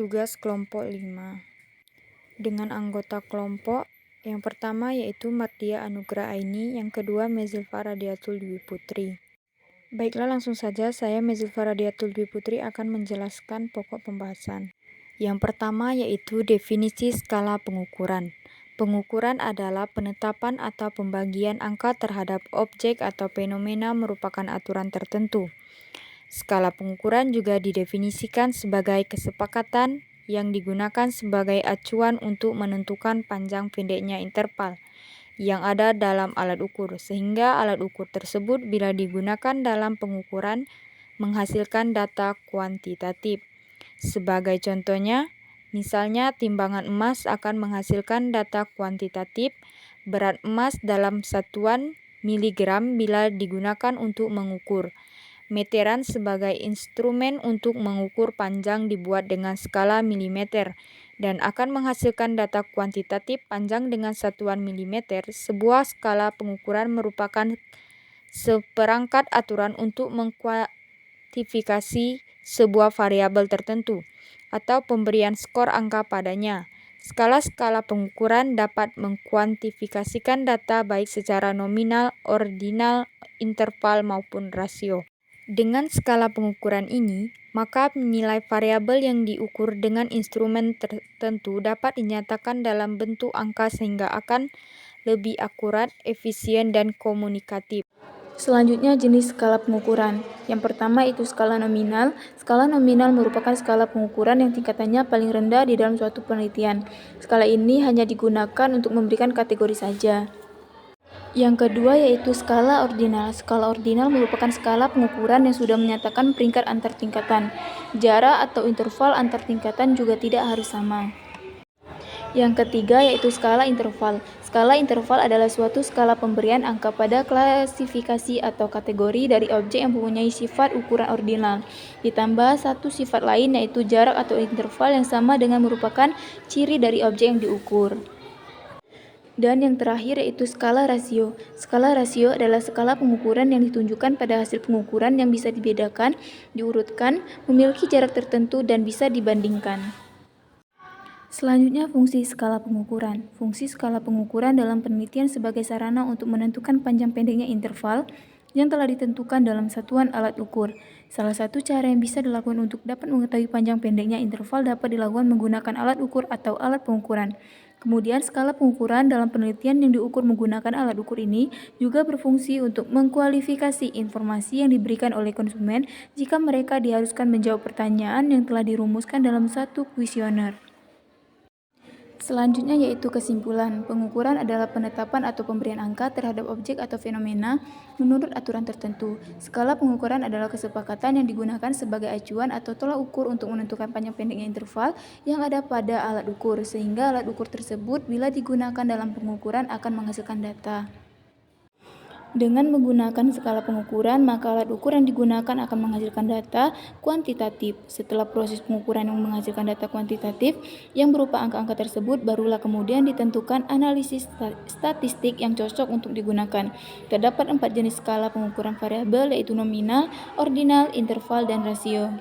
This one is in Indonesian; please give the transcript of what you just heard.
Tugas kelompok 5. Dengan anggota kelompok yang pertama yaitu Mardia Anugrah Aini, yang kedua Mezilfa Radiatul Dwi Putri. Baiklah, langsung saja saya Mezilfa Radiatul Dwi Putri akan menjelaskan pokok pembahasan. Yang pertama yaitu definisi skala pengukuran. Pengukuran adalah penetapan atau pembagian angka terhadap objek atau fenomena merupakan aturan tertentu. Skala pengukuran juga didefinisikan sebagai kesepakatan yang digunakan sebagai acuan untuk menentukan panjang pendeknya interval yang ada dalam alat ukur, sehingga alat ukur tersebut bila digunakan dalam pengukuran menghasilkan data kuantitatif. Sebagai contohnya, misalnya timbangan emas akan menghasilkan data kuantitatif berat emas dalam satuan miligram bila digunakan untuk mengukur. Meteran sebagai instrumen untuk mengukur panjang dibuat dengan skala milimeter dan akan menghasilkan data kuantitatif panjang dengan satuan milimeter. Sebuah skala pengukuran merupakan seperangkat aturan untuk mengkuantifikasi sebuah variabel tertentu atau pemberian skor angka padanya. Skala-skala pengukuran dapat mengkuantifikasikan data baik secara nominal, ordinal, interval maupun rasio. Dengan skala pengukuran ini, maka nilai variabel yang diukur dengan instrumen tertentu dapat dinyatakan dalam bentuk angka sehingga akan lebih akurat, efisien, dan komunikatif. Selanjutnya jenis skala pengukuran. Yang pertama itu skala nominal. Skala nominal merupakan skala pengukuran yang tingkatannya paling rendah di dalam suatu penelitian. Skala ini hanya digunakan untuk memberikan kategori saja. Yang kedua yaitu skala ordinal. Skala ordinal merupakan skala pengukuran yang sudah menyatakan peringkat antar tingkatan. Jarak atau interval antar tingkatan juga tidak harus sama. Yang ketiga yaitu skala interval. Skala interval adalah suatu skala pemberian angka pada klasifikasi atau kategori dari objek yang mempunyai sifat ukuran ordinal, ditambah satu sifat lain yaitu jarak atau interval yang sama dengan merupakan ciri dari objek yang diukur. Dan yang terakhir yaitu skala rasio. Skala rasio adalah skala pengukuran yang ditunjukkan pada hasil pengukuran yang bisa dibedakan, diurutkan, memiliki jarak tertentu, dan bisa dibandingkan. Selanjutnya fungsi skala pengukuran. Fungsi skala pengukuran dalam penelitian sebagai sarana untuk menentukan panjang pendeknya interval yang telah ditentukan dalam satuan alat ukur. Salah satu cara yang bisa dilakukan untuk dapat mengetahui panjang pendeknya interval dapat dilakukan menggunakan alat ukur atau alat pengukuran. Kemudian skala pengukuran dalam penelitian yang diukur menggunakan alat ukur ini juga berfungsi untuk mengkualifikasi informasi yang diberikan oleh konsumen jika mereka diharuskan menjawab pertanyaan yang telah dirumuskan dalam satu kuesioner. Selanjutnya yaitu kesimpulan. Pengukuran adalah penetapan atau pemberian angka terhadap objek atau fenomena menurut aturan tertentu. Skala pengukuran adalah kesepakatan yang digunakan sebagai acuan atau tolak ukur untuk menentukan panjang pendeknya interval yang ada pada alat ukur, sehingga alat ukur tersebut bila digunakan dalam pengukuran akan menghasilkan data. Dengan menggunakan skala pengukuran, maka alat ukur yang digunakan akan menghasilkan data kuantitatif. Setelah proses pengukuran yang menghasilkan data kuantitatif yang berupa angka-angka tersebut, barulah kemudian ditentukan analisis statistik yang cocok untuk digunakan. Terdapat 4 jenis skala pengukuran variabel yaitu nominal, ordinal, interval, dan rasio.